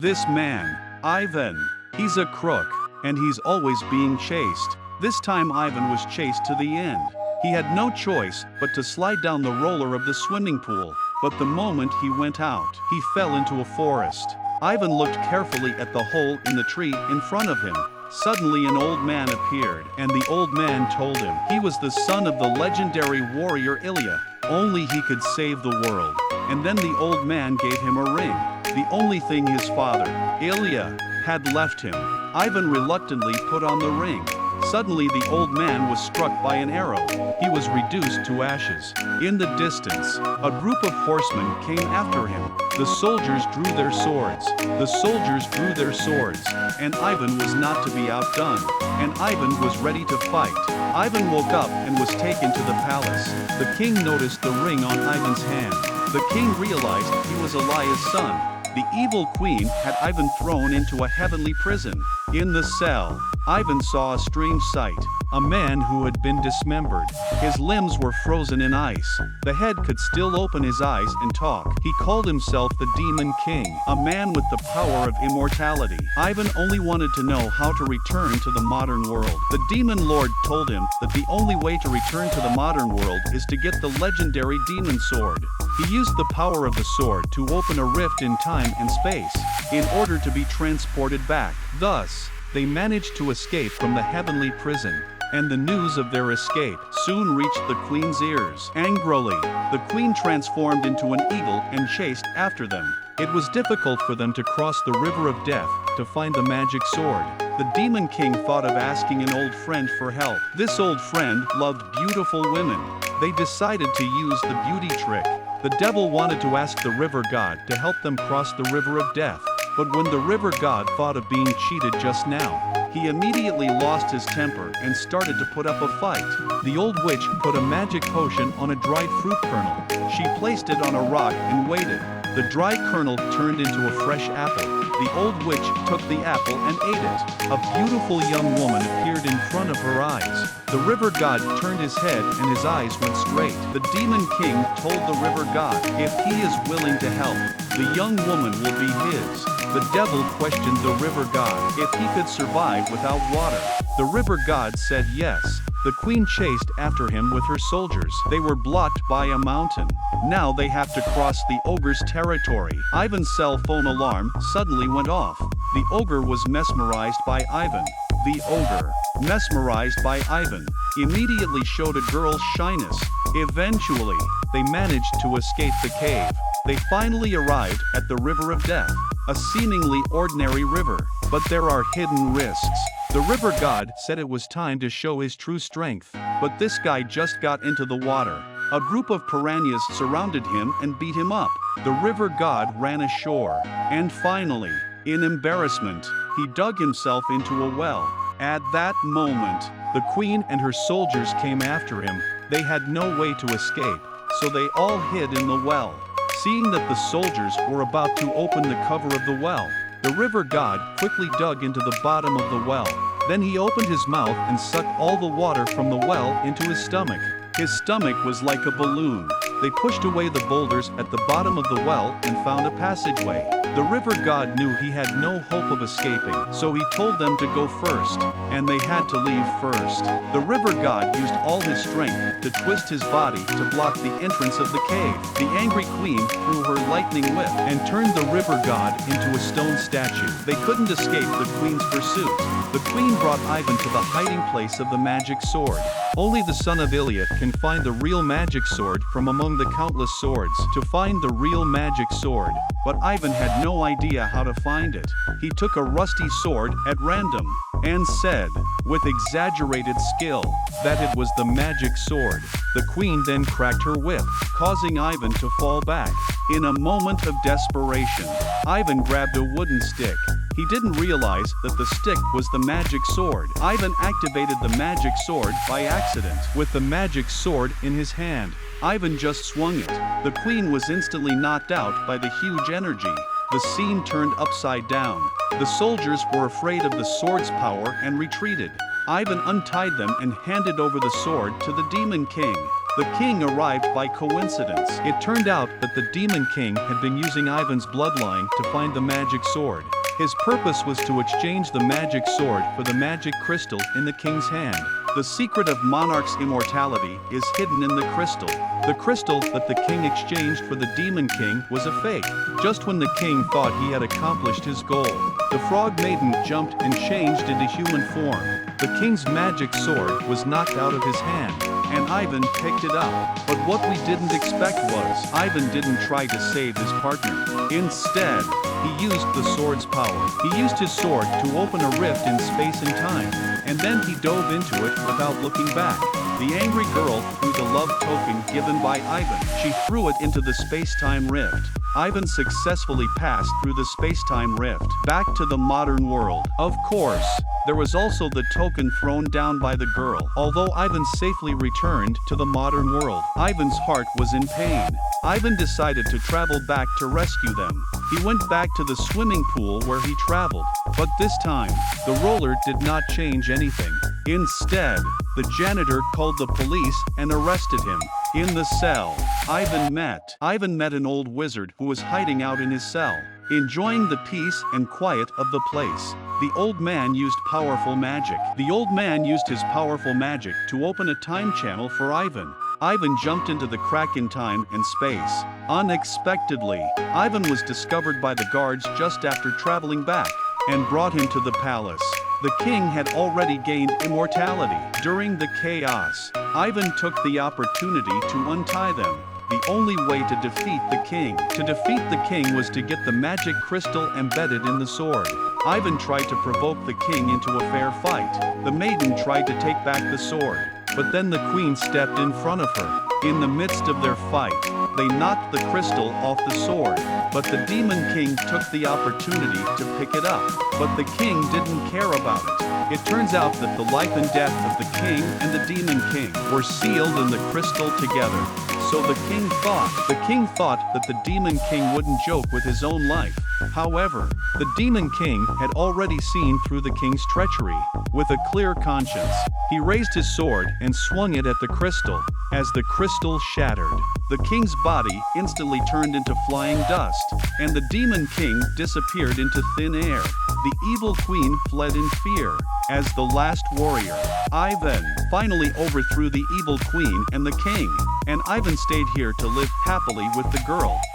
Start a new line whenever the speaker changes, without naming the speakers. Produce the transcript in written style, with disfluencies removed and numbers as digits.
This man, Ivan, he's a crook, and he's always being chased. This time Ivan was chased to the end. He had no choice but to slide down the roller of the swimming pool. But the moment he went out, he fell into a forest. Ivan looked carefully at the hole in the tree in front of him. Suddenly an old man appeared, and the old man told him he was the son of the legendary warrior Ilya. Only he could save the world. And then the old man gave him a ring, the only thing his father, Ilya, had left him. Ivan reluctantly put on the ring. Suddenly the old man was struck by an arrow. He was reduced to ashes. In the distance, a group of horsemen came after him. The soldiers drew their swords. The soldiers drew their swords. And Ivan was not to be outdone. And Ivan was ready to fight. Ivan woke up and was taken to the palace. The king noticed the ring on Ivan's hand. The king realized he was Elias' son. The evil queen had Ivan thrown into a heavenly prison. In the cell, Ivan saw a strange sight. A man who had been dismembered. His limbs were frozen in ice. The head could still open his eyes and talk. He called himself the Demon King, a man with the power of immortality. Ivan only wanted to know how to return to the modern world. The Demon Lord told him that the only way to return to the modern world is to get the legendary demon sword. He used the power of the sword to open a rift in time and space, in order to be transported back. Thus, they managed to escape from the heavenly prison. And the news of their escape soon reached the queen's ears. Angrily, the queen transformed into an eagle and chased after them. It was difficult for them to cross the river of death to find the magic sword. The Demon King thought of asking an old friend for help. This old friend loved beautiful women. They decided to use the beauty trick. The devil wanted to ask the river god to help them cross the river of death. But when the river god thought of being cheated just now, he immediately lost his temper and started to put up a fight. The old witch put a magic potion on a dried fruit kernel. She placed it on a rock and waited. The dry kernel turned into a fresh apple. The old witch took the apple and ate it. A beautiful young woman appeared in front of her eyes. The river god turned his head and his eyes went straight. The Demon King told the river god if he is willing to help, the young woman will be his. The devil questioned the river god if he could survive without water. The river god said yes. The queen chased after him with her soldiers. They were blocked by a mountain. Now they have to cross the ogre's territory. Ivan's cell phone alarm suddenly went off. The ogre was mesmerized by Ivan. The ogre, mesmerized by Ivan, immediately showed a girl's shyness. Eventually, they managed to escape the cave. They finally arrived at the river of death, a seemingly ordinary river, but there are hidden risks. The river god said it was time to show his true strength, but this guy just got into the water. A group of piranhas surrounded him and beat him up. The river god ran ashore, and finally, in embarrassment, he dug himself into a well. At that moment, the queen and her soldiers came after him. They had no way to escape, so they all hid in the well. Seeing that the soldiers were about to open the cover of the well, the river god quickly dug into the bottom of the well. Then he opened his mouth and sucked all the water from the well into his stomach. His stomach was like a balloon. They pushed away the boulders at the bottom of the well and found a passageway. The river god knew he had no hope of escaping, so he told them to go first, and they had to leave first. The river god used all his strength to twist his body to block the entrance of the cave. The angry queen threw her lightning whip and turned the river god into a stone statue. They couldn't escape the queen's pursuit. The queen brought Ivan to the hiding place of the magic sword. Only the son of Ilya can find the real magic sword from among the countless swords. To find the real magic sword, but Ivan had no idea how to find it. He took a rusty sword at random and said, with exaggerated skill, that it was the magic sword. The queen then cracked her whip, causing Ivan to fall back. In a moment of desperation, Ivan grabbed a wooden stick. He didn't realize that the stick was the magic sword. Ivan activated the magic sword by accident. With the magic sword in his hand, Ivan just swung it. The queen was instantly knocked out by the huge energy. The scene turned upside down. The soldiers were afraid of the sword's power and retreated. Ivan untied them and handed over the sword to the Demon King. The king arrived by coincidence. It turned out that the demon king had been using Ivan's bloodline to find the magic sword. His purpose was to exchange the magic sword for the magic crystal in the king's hand. The secret of monarch's immortality is hidden in the crystal. The crystal that the king exchanged for the demon king was a fake. Just when the king thought he had accomplished his goal, the frog maiden jumped and changed into human form. The king's magic sword was knocked out of his hand, and Ivan picked it up. But what we didn't expect was, Ivan didn't try to save his partner. Instead, he used the sword's power. He used his sword to open a rift in space and time, and then he dove into it without looking back. The angry girl threw the love token given by Ivan. She threw it into the space-time rift. Ivan successfully passed through the space-time rift, back to the modern world. Of course, there was also the token thrown down by the girl. Although Ivan safely returned to the modern world, Ivan's heart was in pain. Ivan decided to travel back to rescue them. He went back to the swimming pool where he traveled, but this time, the roller did not change anything. Instead, the janitor called the police and arrested him. In the cell, Ivan met an old wizard who was hiding out in his cell, enjoying the peace and quiet of the place. The old man used powerful magic. The old man used his powerful magic to open a time channel for Ivan. Ivan jumped into the crack in time and space. Unexpectedly, Ivan was discovered by the guards just after traveling back, and brought him to the palace. The king had already gained immortality. During the chaos, Ivan took the opportunity to untie them. The only way to defeat the king was to get the magic crystal embedded in the sword. Ivan tried to provoke the king into a fair fight. The maiden tried to take back the sword, but then the queen stepped in front of her. In the midst of their fight, they knocked the crystal off the sword, but the demon king took the opportunity to pick it up. But the king didn't care about it. It turns out that the life and death of the king and the demon king were sealed in the crystal together. So the king thought that the demon king wouldn't joke with his own life. However, the demon king had already seen through the king's treachery. With a clear conscience, he raised his sword and swung it at the crystal. As the crystal shattered, the king's body instantly turned into flying dust, and the demon king disappeared into thin air. The evil queen fled in fear. As the last warrior, Ivan finally overthrew the evil queen and the king, and Ivan stayed here to live happily with the girl.